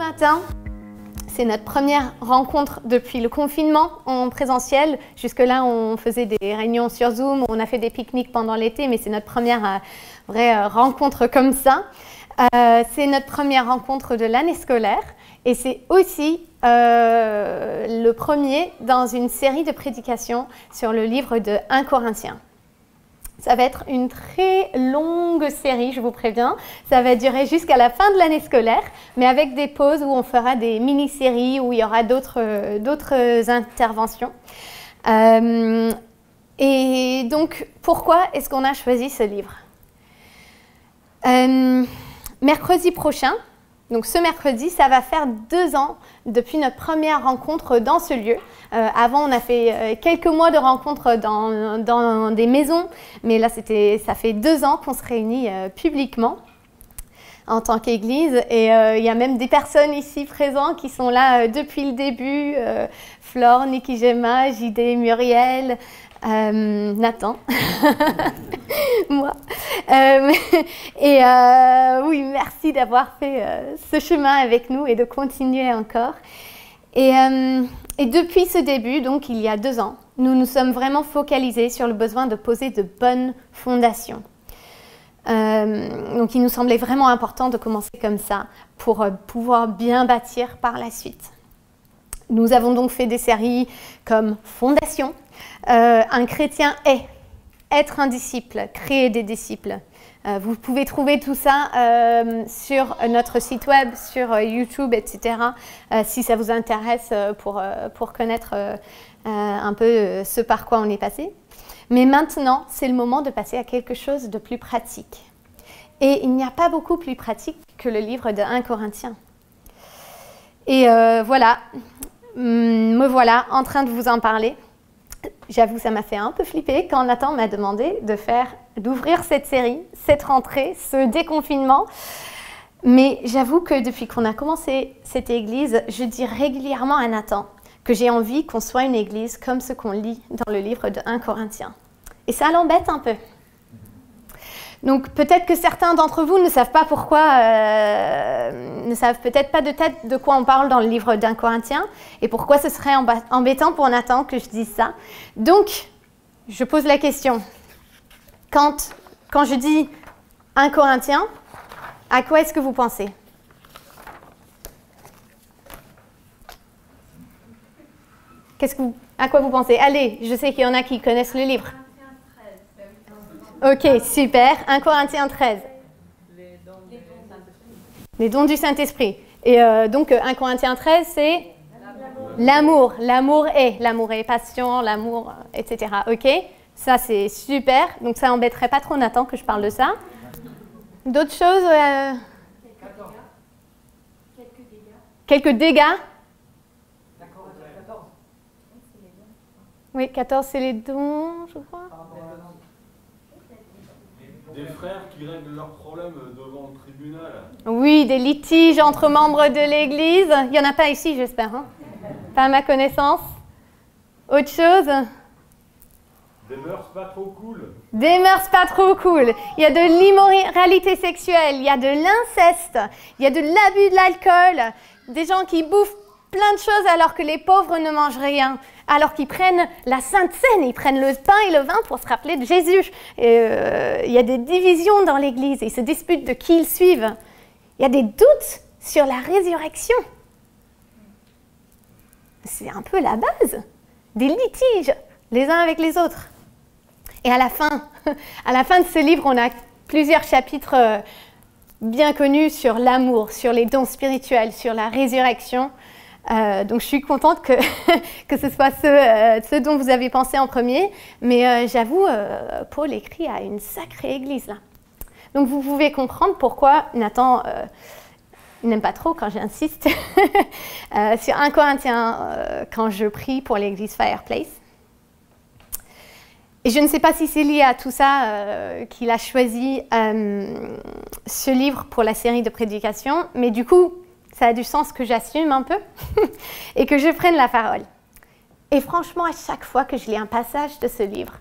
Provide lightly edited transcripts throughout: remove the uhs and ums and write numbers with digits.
matin. C'est notre première rencontre depuis le confinement en présentiel. Jusque-là, on faisait des réunions sur Zoom, on a fait des pique-niques pendant l'été, mais c'est notre première vraie rencontre comme ça. C'est notre première rencontre de l'année scolaire et c'est aussi le premier dans une série de prédications sur le livre de 1 Corinthiens. Ça va être une très longue série, je vous préviens. Ça va durer jusqu'à la fin de l'année scolaire, mais avec des pauses où on fera des mini-séries, où il y aura d'autres interventions. Et donc, pourquoi est-ce qu'on a choisi ce livre? Mercredi prochain, donc ce mercredi, ça va faire 2 ans depuis notre première rencontre dans ce lieu. Avant, on a fait quelques mois de rencontres dans des maisons, mais là, ça fait 2 ans qu'on se réunit publiquement en tant qu'Église. Et il y a même des personnes ici présentes qui sont là depuis le début. Flore, Niki Gemma, JD, Muriel, Nathan, moi. Oui, merci d'avoir fait ce chemin avec nous et de continuer encore. Et depuis ce début, donc il y a 2 ans, nous nous sommes vraiment focalisés sur le besoin de poser de bonnes fondations. Donc il nous semblait vraiment important de commencer comme ça pour pouvoir bien bâtir par la suite. Nous avons donc fait des séries comme Fondation, Un chrétien est, être un disciple, créer des disciples. Vous pouvez trouver tout ça sur notre site web, sur YouTube, etc. Si ça vous intéresse pour connaître un peu ce par quoi on est passé. Mais maintenant, c'est le moment de passer à quelque chose de plus pratique. Et il n'y a pas beaucoup plus pratique que le livre de 1 Corinthiens. Et voilà, me voilà en train de vous en parler. J'avoue, ça m'a fait un peu flipper quand Nathan m'a demandé d'ouvrir cette série, cette rentrée, ce déconfinement. Mais j'avoue que depuis qu'on a commencé cette église, je dis régulièrement à Nathan que j'ai envie qu'on soit une église comme ce qu'on lit dans le livre de 1 Corinthiens. Et ça l'embête un peu. Donc peut-être que certains d'entre vous ne savent pas pourquoi, ne savent peut-être pas de tête de quoi on parle dans le livre d'1 Corinthiens et pourquoi ce serait embêtant pour Nathan que je dise ça. Donc, je pose la question. Quand je dis 1 Corinthiens, à quoi est-ce que vous pensez? À quoi vous pensez? Allez, je sais qu'il y en a qui connaissent le livre. Ok, super. 1 Corinthiens 13. Les dons du Saint-Esprit. Et donc, 1 Corinthiens 13, c'est l'amour. L'amour est passion, l'amour, etc. Ok, ça c'est super. Donc, ça n'embêterait pas trop Nathan que je parle de ça. D'autres choses Quelques dégâts. Oui, 14, c'est les dons, je crois. Des frères qui règlent leurs problèmes devant le tribunal. Oui, des litiges entre membres de l'Église. Il n'y en a pas ici, j'espère. Hein? Pas à ma connaissance. Autre chose? Des mœurs pas trop cool. Des mœurs pas trop cool. Il y a de l'immoralité sexuelle, il y a de l'inceste, il y a de l'abus de l'alcool, des gens qui bouffent plein de choses alors que les pauvres ne mangent rien. Alors qu'ils prennent la Sainte Seine, ils prennent le pain et le vin pour se rappeler de Jésus. Il y a des divisions dans l'Église, ils se disputent de qui ils suivent. Il y a des doutes sur la résurrection. C'est un peu la base, des litiges les uns avec les autres. Et à la fin de ce livre, on a plusieurs chapitres bien connus sur l'amour, sur les dons spirituels, sur la résurrection. Donc je suis contente que ce soit ce dont vous avez pensé en premier, mais j'avoue, Paul écrit à une sacrée église là. Donc vous pouvez comprendre pourquoi Nathan n'aime pas trop quand j'insiste sur 1 Corinthiens quand je prie pour l'église Fireplace. Et je ne sais pas si c'est lié à tout ça qu'il a choisi ce livre pour la série de prédications, mais du coup, ça a du sens que j'assume un peu et que je prenne la parole. Et franchement, à chaque fois que je lis un passage de ce livre,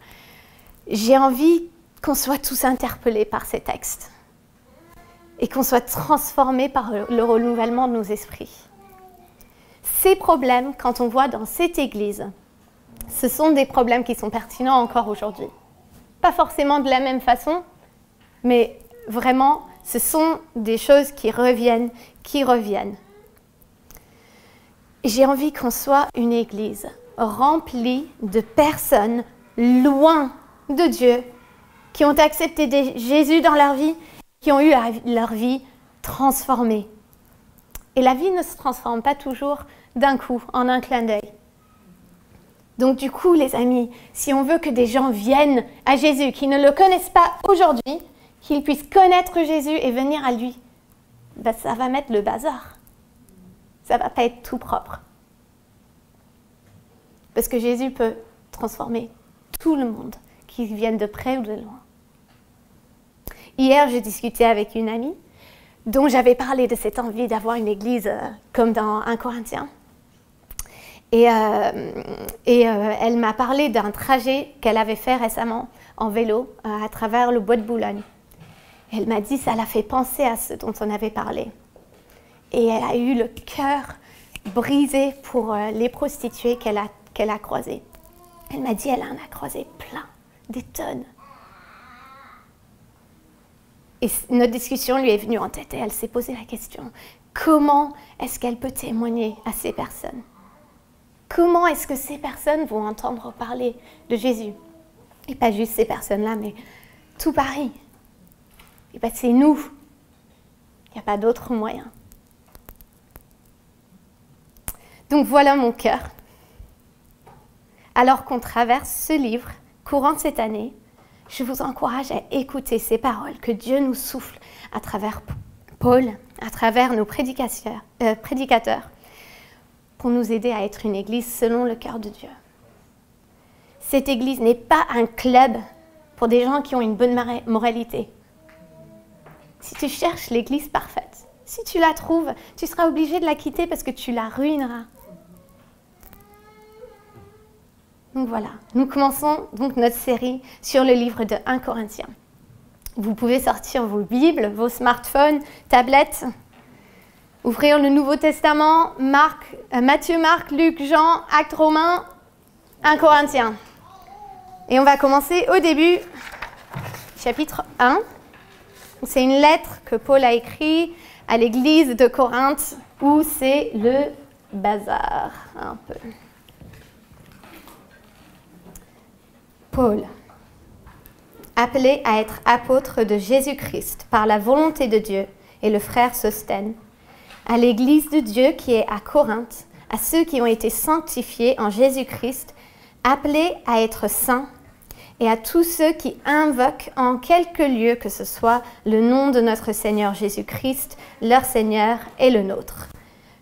j'ai envie qu'on soit tous interpellés par ces textes. et qu'on soit transformé par le renouvellement de nos esprits. Ces problèmes, quand on voit dans cette Église, ce sont des problèmes qui sont pertinents encore aujourd'hui. Pas forcément de la même façon, mais vraiment, ce sont des choses qui reviennent. J'ai envie qu'on soit une Église remplie de personnes loin de Dieu, qui ont accepté Jésus dans leur vie, qui ont eu leur vie transformée. Et la vie ne se transforme pas toujours d'un coup, en un clin d'œil. Donc du coup, les amis, si on veut que des gens viennent à Jésus, qui ne le connaissent pas aujourd'hui, qu'ils puissent connaître Jésus et venir à lui, ben, ça va mettre le bazar. Ça ne va pas être tout propre. Parce que Jésus peut transformer tout le monde, qu'ils viennent de près ou de loin. Hier, j'ai discuté avec une amie dont j'avais parlé de cette envie d'avoir une église comme dans 1 Corinthiens. Et elle m'a parlé d'un trajet qu'elle avait fait récemment en vélo à travers le bois de Boulogne. Elle m'a dit, ça l'a fait penser à ce dont on avait parlé. Et elle a eu le cœur brisé pour les prostituées qu'elle a croisées. Elle m'a dit, elle en a croisé plein, des tonnes. Et notre discussion lui est venue en tête et elle s'est posé la question, comment est-ce qu'elle peut témoigner à ces personnes? Comment est-ce que ces personnes vont entendre parler de Jésus? Et pas juste ces personnes-là, mais tout Paris. Et bien c'est nous. Il n'y a pas d'autre moyen. Donc voilà mon cœur. Alors qu'on traverse ce livre, courant cette année, je vous encourage à écouter ces paroles que Dieu nous souffle à travers Paul, à travers nos prédicateurs, pour nous aider à être une église selon le cœur de Dieu. Cette église n'est pas un club pour des gens qui ont une bonne moralité. Si tu cherches l'église parfaite, si tu la trouves, tu seras obligé de la quitter parce que tu la ruineras. Donc voilà, nous commençons donc notre série sur le livre de 1 Corinthiens. Vous pouvez sortir vos Bibles, vos smartphones, tablettes, ouvrir le Nouveau Testament, Matthieu, Marc, Luc, Jean, Actes romains, 1 Corinthiens. Et on va commencer au début, chapitre 1. C'est une lettre que Paul a écrite à l'église de Corinthe où c'est le bazar un peu. Paul, appelé à être apôtre de Jésus-Christ par la volonté de Dieu, et le frère Sosthène, à l'église de Dieu qui est à Corinthe, à ceux qui ont été sanctifiés en Jésus-Christ, appelés à être saints, et à tous ceux qui invoquent en quelque lieu que ce soit le nom de notre Seigneur Jésus-Christ, leur Seigneur et le nôtre.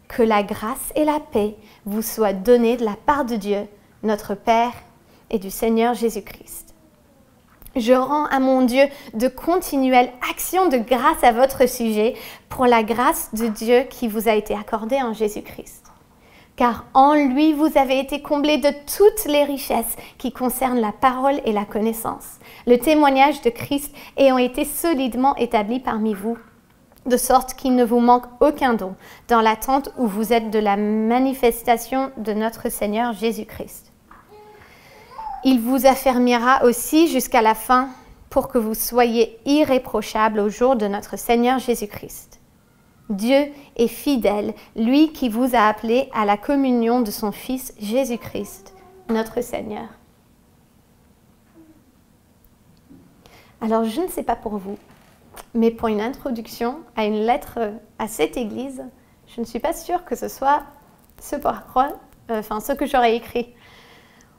Que la grâce et la paix vous soient données de la part de Dieu, notre Père, et du Seigneur Jésus-Christ. Je rends à mon Dieu de continuelles actions de grâce à votre sujet pour la grâce de Dieu qui vous a été accordée en Jésus-Christ. Car en lui, vous avez été comblés de toutes les richesses qui concernent la parole et la connaissance, le témoignage de Christ ayant été solidement établi parmi vous, de sorte qu'il ne vous manque aucun don dans l'attente où vous êtes de la manifestation de notre Seigneur Jésus-Christ. Il vous affermira aussi jusqu'à la fin pour que vous soyez irréprochables au jour de notre Seigneur Jésus-Christ. Dieu est fidèle, lui qui vous a appelés à la communion de son Fils Jésus-Christ, notre Seigneur. Alors, je ne sais pas pour vous, mais pour une introduction à une lettre à cette église, je ne suis pas sûre que ce soit ce que j'aurais écrit.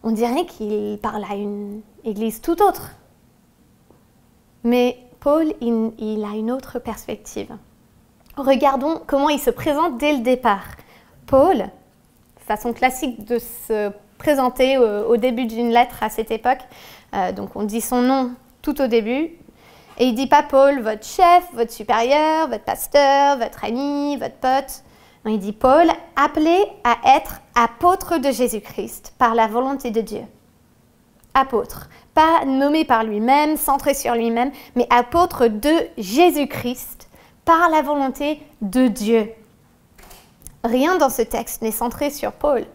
On dirait qu'il parle à une église tout autre. Mais Paul, il a une autre perspective. Regardons comment il se présente dès le départ. Paul, façon classique de se présenter au début d'une lettre à cette époque, donc on dit son nom tout au début, et il ne dit pas Paul, votre chef, votre supérieur, votre pasteur, votre ami, votre pote. Non, il dit Paul, appelé à être apôtre de Jésus-Christ par la volonté de Dieu. Apôtre, pas nommé par lui-même, centré sur lui-même, mais apôtre de Jésus-Christ par la volonté de Dieu. Rien dans ce texte n'est centré sur Paul.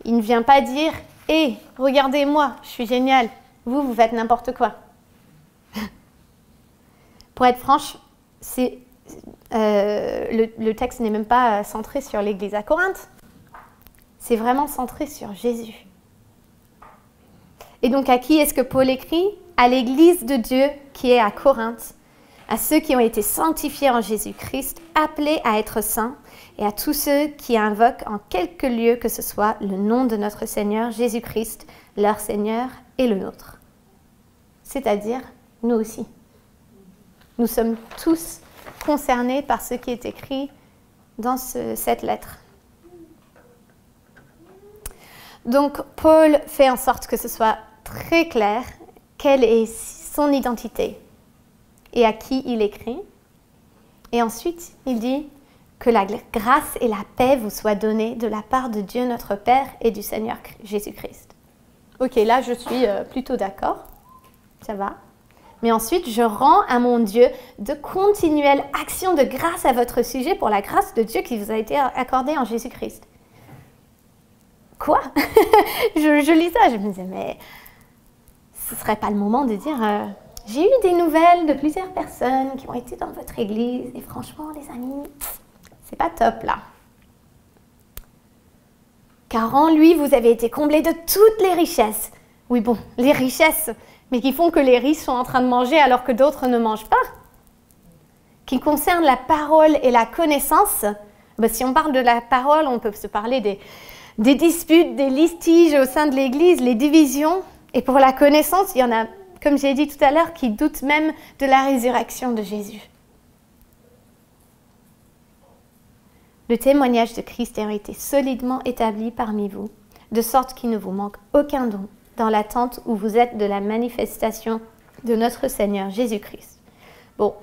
Il ne vient pas dire « Hé, regardez-moi, je suis génial, vous faites n'importe quoi. » Pour être franche, le texte n'est même pas centré sur l'église à Corinthe. C'est vraiment centré sur Jésus. Et donc, à qui est-ce que Paul écrit? À l'église de Dieu qui est à Corinthe, à ceux qui ont été sanctifiés en Jésus-Christ, appelés à être saints, et à tous ceux qui invoquent en quelque lieu que ce soit le nom de notre Seigneur Jésus-Christ, leur Seigneur et le nôtre. C'est-à-dire, nous aussi. Nous sommes tous concernés par ce qui est écrit dans cette lettre. Donc, Paul fait en sorte que ce soit très clair quelle est son identité et à qui il écrit. Et ensuite, il dit que la grâce et la paix vous soient données de la part de Dieu notre Père et du Seigneur Jésus-Christ. Ok, là je suis plutôt d'accord, ça va. Mais ensuite, je rends à mon Dieu de continuelles actions de grâce à votre sujet pour la grâce de Dieu qui vous a été accordée en Jésus-Christ. Quoi? je lis ça, je me disais, mais ce ne serait pas le moment de dire j'ai eu des nouvelles de plusieurs personnes qui ont été dans votre église et franchement, les amis, c'est pas top là. Car en lui, vous avez été comblés de toutes les richesses. Oui, bon, les richesses, mais qui font que les riches sont en train de manger alors que d'autres ne mangent pas. Qui concernent la parole et la connaissance. Ben, si on parle de la parole, on peut se parler des disputes, des litiges au sein de l'Église, les divisions. Et pour la connaissance, il y en a, comme j'ai dit tout à l'heure, qui doutent même de la résurrection de Jésus. Le témoignage de Christ a été solidement établi parmi vous, de sorte qu'il ne vous manque aucun don dans l'attente où vous êtes de la manifestation de notre Seigneur Jésus-Christ. Bon,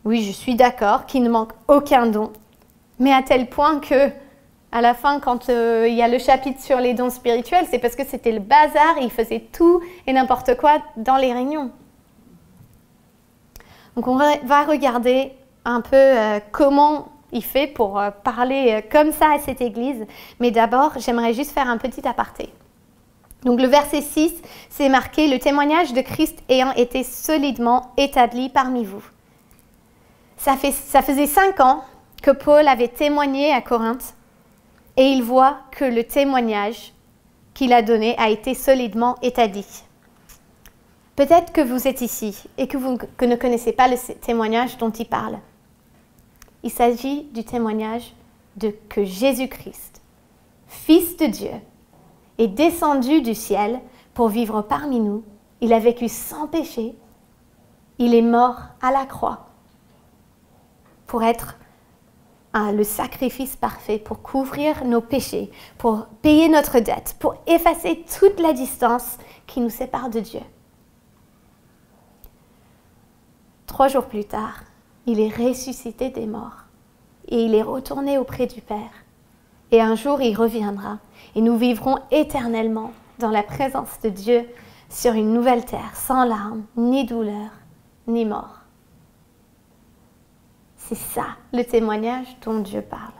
oui, je suis d'accord qu'il ne manque aucun don, mais à tel point que, à la fin, quand il y a le chapitre sur les dons spirituels, c'est parce que c'était le bazar et il faisait tout et n'importe quoi dans les réunions. Donc on va regarder un peu comment il fait pour parler comme ça à cette église. Mais d'abord, j'aimerais juste faire un petit aparté. Donc le verset 6, c'est marqué « Le témoignage de Christ ayant été solidement établi parmi vous ». Ça faisait 5 ans que Paul avait témoigné à Corinthe et il voit que le témoignage qu'il a donné a été solidement établi. Peut-être que vous êtes ici et que vous ne connaissez pas le témoignage dont il parle. Il s'agit du témoignage que Jésus-Christ, Fils de Dieu, est descendu du ciel pour vivre parmi nous. Il a vécu sans péché. Il est mort à la croix pour être le sacrifice parfait, pour couvrir nos péchés, pour payer notre dette, pour effacer toute la distance qui nous sépare de Dieu. 3 jours plus tard, il est ressuscité des morts et il est retourné auprès du Père. Et un jour, il reviendra et nous vivrons éternellement dans la présence de Dieu sur une nouvelle terre, sans larmes, ni douleur, ni mort. C'est ça, le témoignage dont Dieu parle.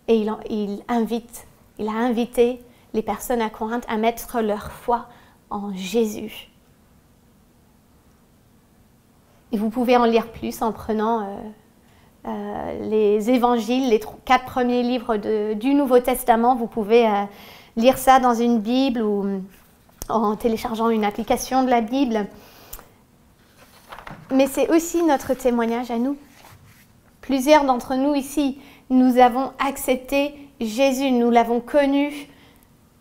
Et il a invité les personnes à Corinthe à mettre leur foi en Jésus. Et vous pouvez en lire plus en prenant les évangiles, les 4 premiers livres du Nouveau Testament. Vous pouvez lire ça dans une Bible ou en téléchargeant une application de la Bible. Mais c'est aussi notre témoignage à nous. Plusieurs d'entre nous ici, nous avons accepté Jésus, nous l'avons connu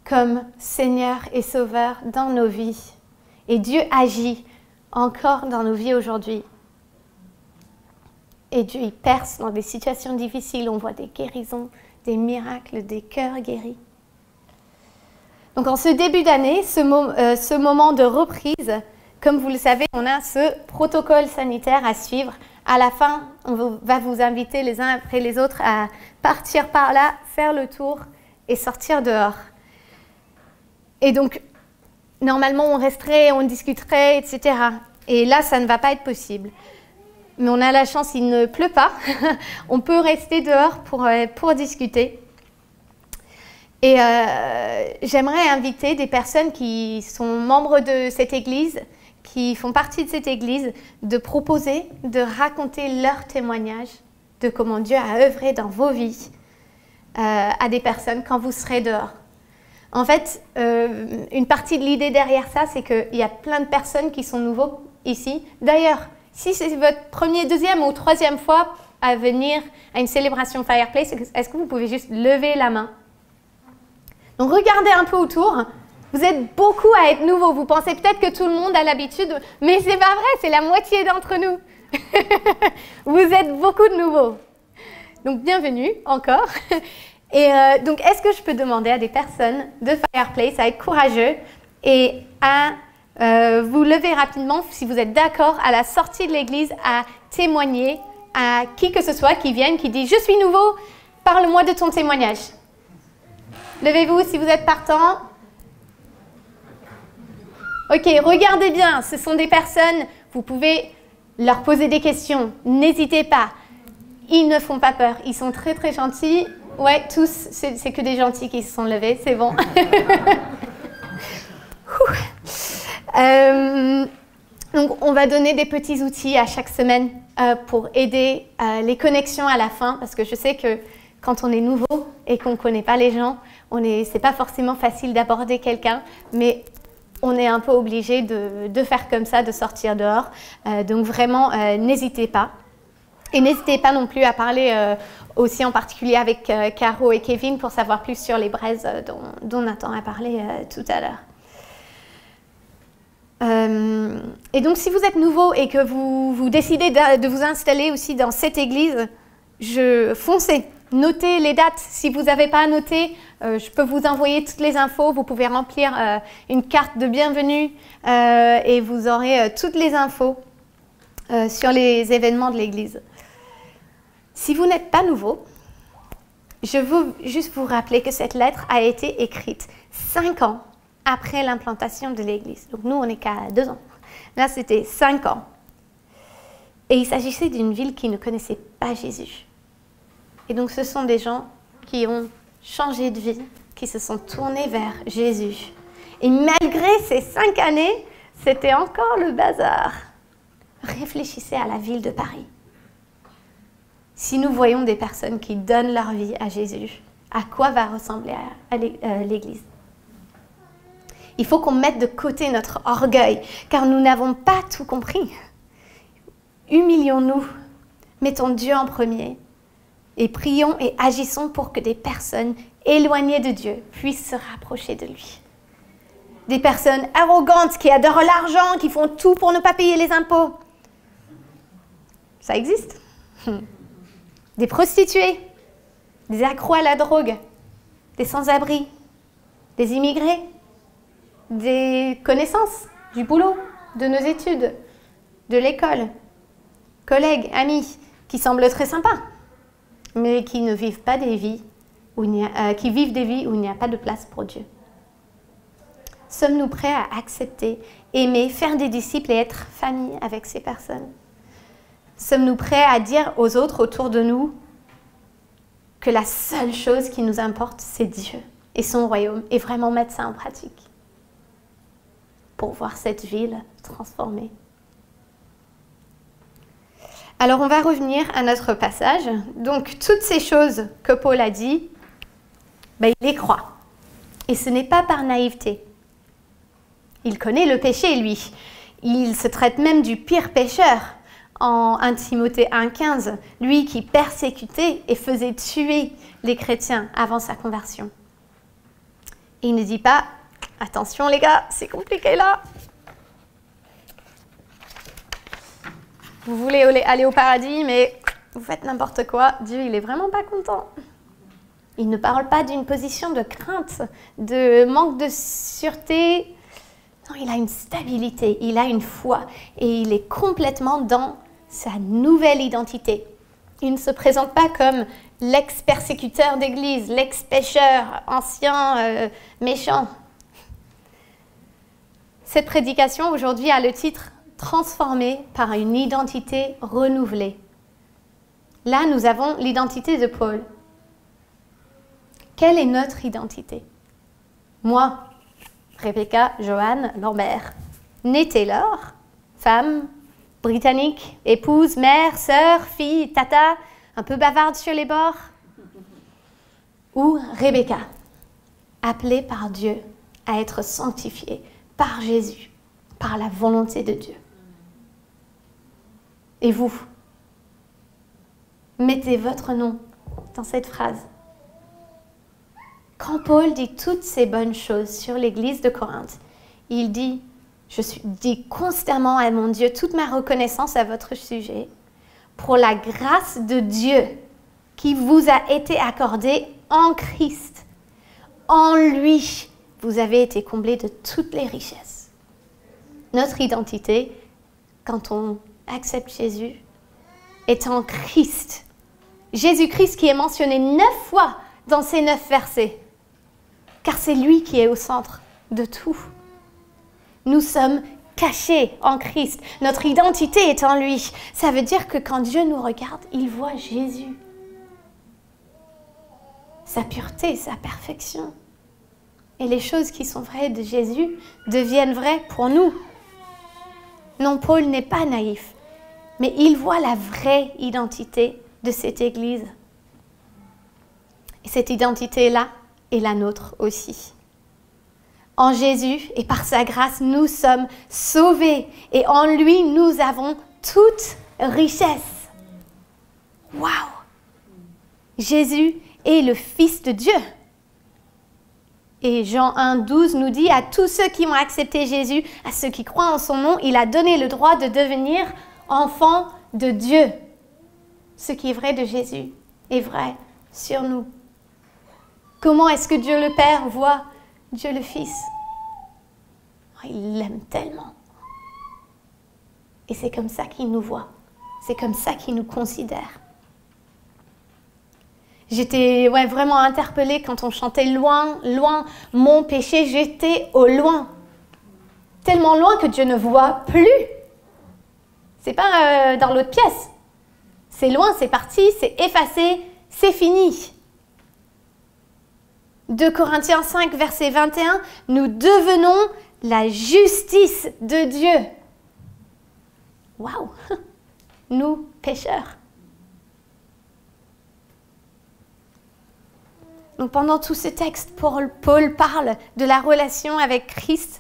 comme Seigneur et Sauveur dans nos vies. Et Dieu agit encore dans nos vies aujourd'hui. Et Dieu, il perce dans des situations difficiles. On voit des guérisons, des miracles, des cœurs guéris. Donc en ce début d'année, ce moment de reprise, comme vous le savez, on a ce protocole sanitaire à suivre. À la fin, on va vous inviter les uns après les autres à partir par là, faire le tour et sortir dehors. Et donc, normalement, on resterait, on discuterait, etc. Et là, ça ne va pas être possible. Mais on a la chance, il ne pleut pas. On peut rester dehors pour discuter. Et j'aimerais inviter des personnes qui sont membres de cette église, qui font partie de cette église, de proposer, de raconter leur témoignage de comment Dieu a œuvré dans vos vies à des personnes quand vous serez dehors. En fait, une partie de l'idée derrière ça, c'est qu'il y a plein de personnes qui sont nouveaux ici. D'ailleurs, si c'est votre première, deuxième ou troisième fois à venir à une célébration Fireplace, est-ce que vous pouvez juste lever la main? Donc regardez un peu autour. Vous êtes beaucoup à être nouveaux. Vous pensez peut-être que tout le monde a l'habitude, mais c'est pas vrai, c'est la moitié d'entre nous. Vous êtes beaucoup de nouveaux. Donc bienvenue encore. Et donc est-ce que je peux demander à des personnes de Fireplace à être courageux et à vous lever rapidement, si vous êtes d'accord, à la sortie de l'église, à témoigner à qui que ce soit qui vienne, qui dit « Je suis nouveau, parle-moi de ton témoignage ». Levez-vous si vous êtes partant. Ok, regardez bien, ce sont des personnes, vous pouvez leur poser des questions, n'hésitez pas. Ils ne font pas peur, ils sont très très gentils. Ouais, tous, c'est que des gentils qui se sont levés, c'est bon. Donc, on va donner des petits outils à chaque semaine pour aider les connexions à la fin, parce que je sais que quand on est nouveau et qu'on ne connaît pas les gens, c'est pas forcément facile d'aborder quelqu'un, mais on est un peu obligé de faire comme ça, de sortir dehors. Donc vraiment, n'hésitez pas. Et n'hésitez pas non plus à parler aussi en particulier avec Caro et Kevin pour savoir plus sur les braises dont Nathan a parlé tout à l'heure. Et donc, si vous êtes nouveau et que vous décidez de vous installer aussi dans cette église, foncez, notez les dates. Si vous n'avez pas à noter, je peux vous envoyer toutes les infos. Vous pouvez remplir une carte de bienvenue et vous aurez toutes les infos sur les événements de l'église. Si vous n'êtes pas nouveau, je veux juste vous rappeler que cette lettre a été écrite 5 ans après l'implantation de l'église. Donc nous, on n'est qu'à 2 ans. Là, c'était 5 ans. Et il s'agissait d'une ville qui ne connaissait pas Jésus. Et donc, ce sont des gens qui ont changé de vie, qui se sont tournés vers Jésus. Et malgré ces 5 années, c'était encore le bazar. Réfléchissez à la ville de Paris. Si nous voyons des personnes qui donnent leur vie à Jésus, à quoi va ressembler l'église ? Il faut qu'on mette de côté notre orgueil, car nous n'avons pas tout compris. Humilions-nous, mettons Dieu en premier, et prions et agissons pour que des personnes éloignées de Dieu puissent se rapprocher de lui. Des personnes arrogantes qui adorent l'argent, qui font tout pour ne pas payer les impôts. Ça existe. Des prostituées, des accros à la drogue, des sans-abri, des immigrés, des connaissances, du boulot, de nos études, de l'école, collègues, amis, qui semblent très sympas, mais qui ne vivent pas des vies qui vivent des vies où il n'y a pas de place pour Dieu. Sommes-nous prêts à accepter, aimer, faire des disciples et être famille avec ces personnes? Sommes-nous prêts à dire aux autres autour de nous que la seule chose qui nous importe, c'est Dieu et son royaume, et vraiment mettre ça en pratique pour voir cette ville transformée? Alors, on va revenir à notre passage. Donc, toutes ces choses que Paul a dit, il les croit. Et ce n'est pas par naïveté. Il connaît le péché, lui. Il se traite même du pire pécheur. En 1 Timothée 1,15, lui qui persécutait et faisait tuer les chrétiens avant sa conversion. Et il ne dit pas, attention les gars, c'est compliqué là. Vous voulez aller au paradis, mais vous faites n'importe quoi, Dieu il est vraiment pas content. Il ne parle pas d'une position de crainte, de manque de sûreté. Non, il a une stabilité, il a une foi et il est complètement dans sa nouvelle identité. Il ne se présente pas comme l'ex-persécuteur d'église, l'ex-pécheur, ancien méchant. Cette prédication aujourd'hui a le titre transformés par une identité renouvelée. Là, nous avons l'identité de Paul. Quelle est notre identité? Moi, Rebecca Joanne Lambert, née Taylor, femme, britannique, épouse, mère, sœur, fille, tata, un peu bavarde sur les bords. Ou Rebecca, appelée par Dieu à être sanctifiée par Jésus, par la volonté de Dieu. Et vous, mettez votre nom dans cette phrase. Quand Paul dit toutes ces bonnes choses sur l'église de Corinthe, il dit, dis constamment à mon Dieu toute ma reconnaissance à votre sujet pour la grâce de Dieu qui vous a été accordée en Christ. En lui, vous avez été comblés de toutes les richesses. Notre identité, quand on accepte Jésus, est en Christ. Jésus-Christ qui est mentionné 9 fois dans ces 9 versets, car c'est lui qui est au centre de tout. Nous sommes cachés en Christ. Notre identité est en lui. Ça veut dire que quand Dieu nous regarde, il voit Jésus. Sa pureté, sa perfection. Et les choses qui sont vraies de Jésus deviennent vraies pour nous. Non, Paul n'est pas naïf, mais il voit la vraie identité de cette Église. Et cette identité-là est la nôtre aussi. En Jésus et par sa grâce, nous sommes sauvés et en lui, nous avons toute richesse. Waouh! Jésus est le Fils de Dieu. Et Jean 1,12 nous dit, à tous ceux qui ont accepté Jésus, à ceux qui croient en son nom, il a donné le droit de devenir enfants de Dieu. Ce qui est vrai de Jésus est vrai sur nous. Comment est-ce que Dieu le Père voit Dieu le Fils? Il l'aime tellement. Et c'est comme ça qu'il nous voit. C'est comme ça qu'il nous considère. J'étais vraiment interpellée quand on chantait « Loin, loin, mon péché, j'étais au loin ». Tellement loin que Dieu ne voit plus. C'est pas dans l'autre pièce. C'est loin, c'est parti, c'est effacé, c'est fini. 2 Corinthiens 5, verset 21, « Nous devenons la justice de Dieu ». Waouh! Nous, pécheurs. Donc pendant tout ce texte, Paul parle de la relation avec Christ,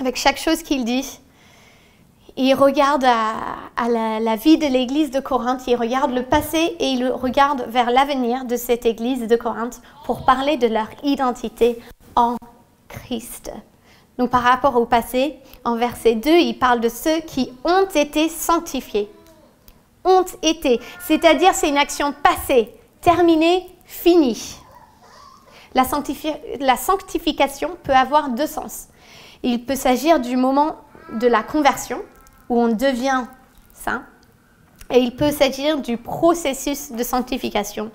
avec chaque chose qu'il dit. Il regarde à la vie de l'église de Corinthe, il regarde le passé et il regarde vers l'avenir de cette église de Corinthe pour parler de leur identité en Christ. Donc par rapport au passé, en verset 2, il parle de ceux qui ont été sanctifiés. Ont été, c'est-à-dire c'est une action passée, terminée, finie. La sanctification peut avoir 2 sens. Il peut s'agir du moment de la conversion, où on devient saint, et il peut s'agir du processus de sanctification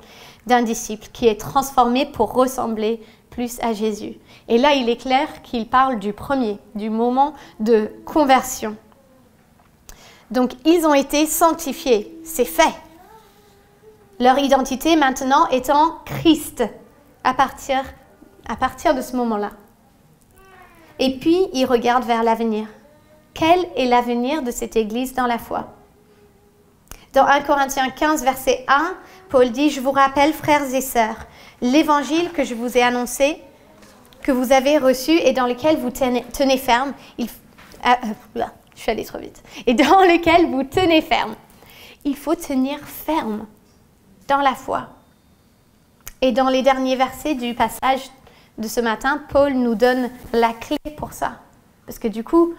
d'un disciple qui est transformé pour ressembler plus à Jésus. Et là, il est clair qu'il parle du premier, du moment de conversion. Donc, ils ont été sanctifiés, c'est fait. Leur identité maintenant est en Christ. À partir de ce moment-là. Et puis, il regarde vers l'avenir. Quel est l'avenir de cette église dans la foi? Dans 1 Corinthiens 15, verset 1, Paul dit « Je vous rappelle, frères et sœurs, l'évangile que je vous ai annoncé, que vous avez reçu et dans lequel vous tenez ferme, je suis allée trop vite, et dans lequel vous tenez ferme. Il faut tenir ferme dans la foi. » Et dans les derniers versets du passage de ce matin, Paul nous donne la clé pour ça. Parce que du coup,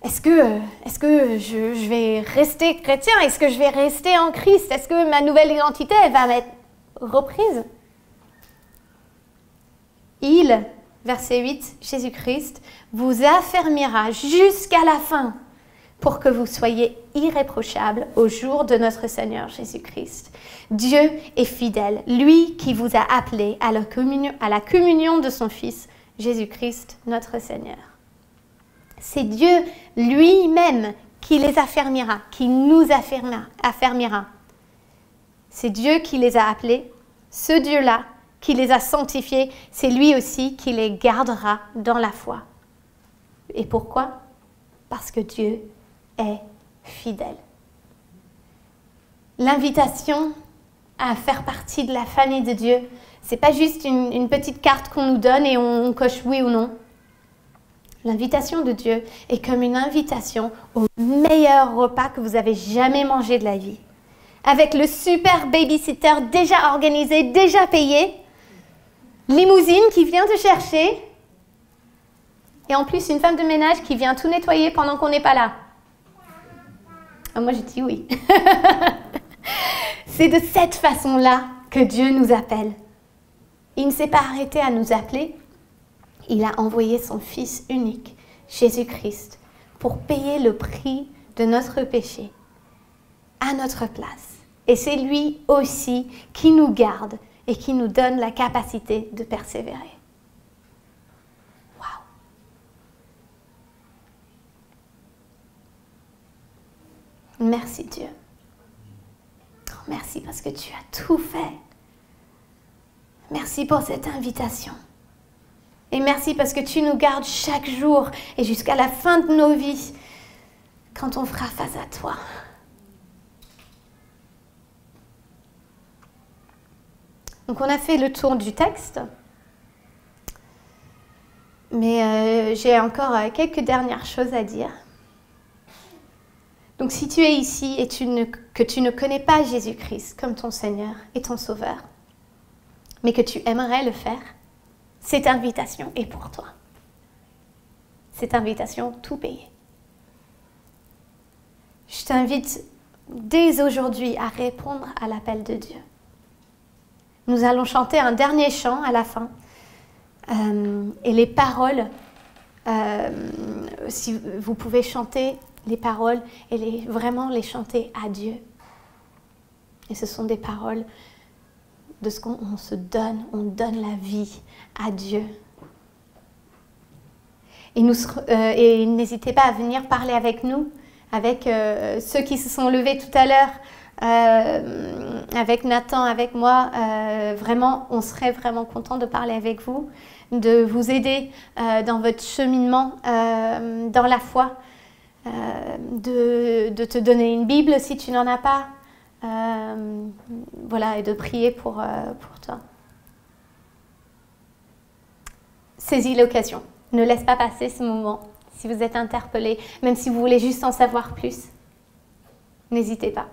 est-ce que je vais rester chrétien? Est-ce que je vais rester en Christ? Est-ce que ma nouvelle identité, elle va m'être reprise? Il, verset 8, Jésus-Christ, vous affermira jusqu'à la fin pour que vous soyez irréprochables au jour de notre Seigneur Jésus-Christ. Dieu est fidèle, lui qui vous a appelés à la communion de son Fils, Jésus-Christ, notre Seigneur. C'est Dieu lui-même qui les affermira, qui nous affermira. C'est Dieu qui les a appelés, ce Dieu-là qui les a sanctifiés, c'est lui aussi qui les gardera dans la foi. Et pourquoi? Parce que Dieu est fidèle. L'invitation à faire partie de la famille de Dieu, c'est pas juste une petite carte qu'on nous donne et on coche oui ou non. L'invitation de Dieu est comme une invitation au meilleur repas que vous avez jamais mangé de la vie. Avec le super babysitter déjà organisé, déjà payé, limousine qui vient te chercher, et en plus une femme de ménage qui vient tout nettoyer pendant qu'on n'est pas là. Ah, moi, je dis oui. C'est de cette façon-là que Dieu nous appelle. Il ne s'est pas arrêté à nous appeler. Il a envoyé son Fils unique, Jésus-Christ, pour payer le prix de notre péché à notre place. Et c'est lui aussi qui nous garde et qui nous donne la capacité de persévérer. Waouh! Merci Dieu. Oh, merci parce que tu as tout fait. Merci pour cette invitation. Et merci parce que tu nous gardes chaque jour et jusqu'à la fin de nos vies quand on fera face à toi. Donc on a fait le tour du texte. Mais j'ai encore quelques dernières choses à dire. Donc si tu es ici et que tu ne connais pas Jésus-Christ comme ton Seigneur et ton Sauveur, mais que tu aimerais le faire, cette invitation est pour toi. Cette invitation tout payée. Je t'invite dès aujourd'hui à répondre à l'appel de Dieu. Nous allons chanter un dernier chant à la fin. Et les paroles, si vous pouvez chanter les paroles et vraiment les chanter à Dieu. Et ce sont des paroles de ce qu'on se donne, on donne la vie à Dieu. Et n'hésitez pas à venir parler avec nous, avec ceux qui se sont levés tout à l'heure, avec Nathan, avec moi. Vraiment, on serait vraiment content de parler avec vous, de vous aider dans votre cheminement dans la foi, de te donner une Bible si tu n'en as pas. Voilà, et de prier pour toi. Saisis l'occasion. Ne laisse pas passer ce moment. Si vous êtes interpellé, même si vous voulez juste en savoir plus, n'hésitez pas.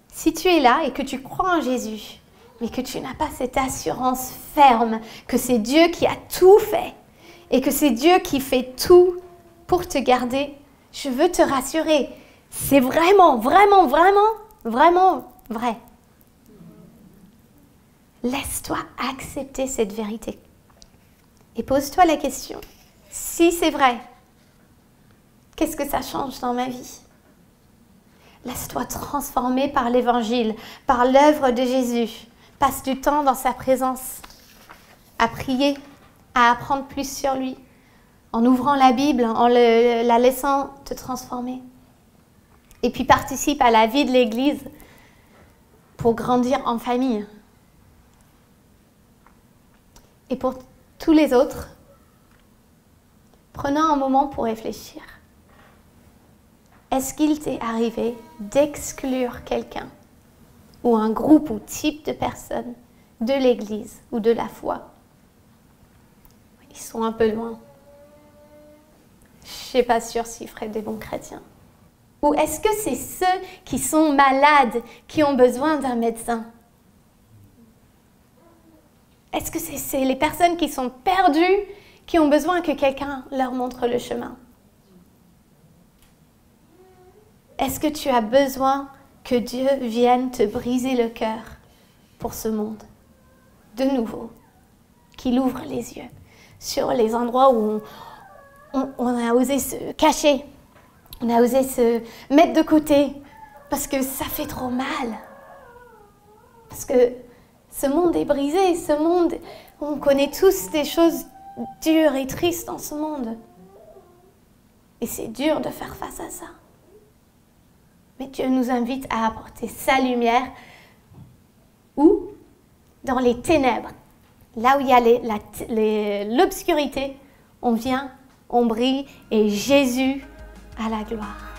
Si tu es là et que tu crois en Jésus, mais que tu n'as pas cette assurance ferme que c'est Dieu qui a tout fait et que c'est Dieu qui fait tout pour te garder, je veux te rassurer. C'est vraiment, vraiment, vraiment, vraiment vrai. Laisse-toi accepter cette vérité. Et pose-toi la question, si c'est vrai, qu'est-ce que ça change dans ma vie? Laisse-toi transformer par l'Évangile, par l'œuvre de Jésus. Passe du temps dans sa présence, à prier, à apprendre plus sur lui, en ouvrant la Bible, en la laissant te transformer. Et puis participe à la vie de l'Église pour grandir en famille. Et pour tous les autres, prenons un moment pour réfléchir. Est-ce qu'il t'est arrivé d'exclure quelqu'un ou un groupe ou type de personnes de l'Église ou de la foi? Ils sont un peu loin. Je ne suis pas sûre s'ils feraient des bons chrétiens. Ou est-ce que c'est ceux qui sont malades, qui ont besoin d'un médecin? Est-ce que c'est les personnes qui sont perdues, qui ont besoin que quelqu'un leur montre le chemin? Est-ce que tu as besoin que Dieu vienne te briser le cœur pour ce monde? De nouveau, qu'il ouvre les yeux sur les endroits où on a osé se cacher. On a osé se mettre de côté parce que ça fait trop mal. Parce que ce monde est brisé, ce monde, on connaît tous des choses dures et tristes dans ce monde. Et c'est dur de faire face à ça. Mais Dieu nous invite à apporter sa lumière où? Dans les ténèbres. Là où il y a l'obscurité, on vient, on brille et Jésus a la gloire.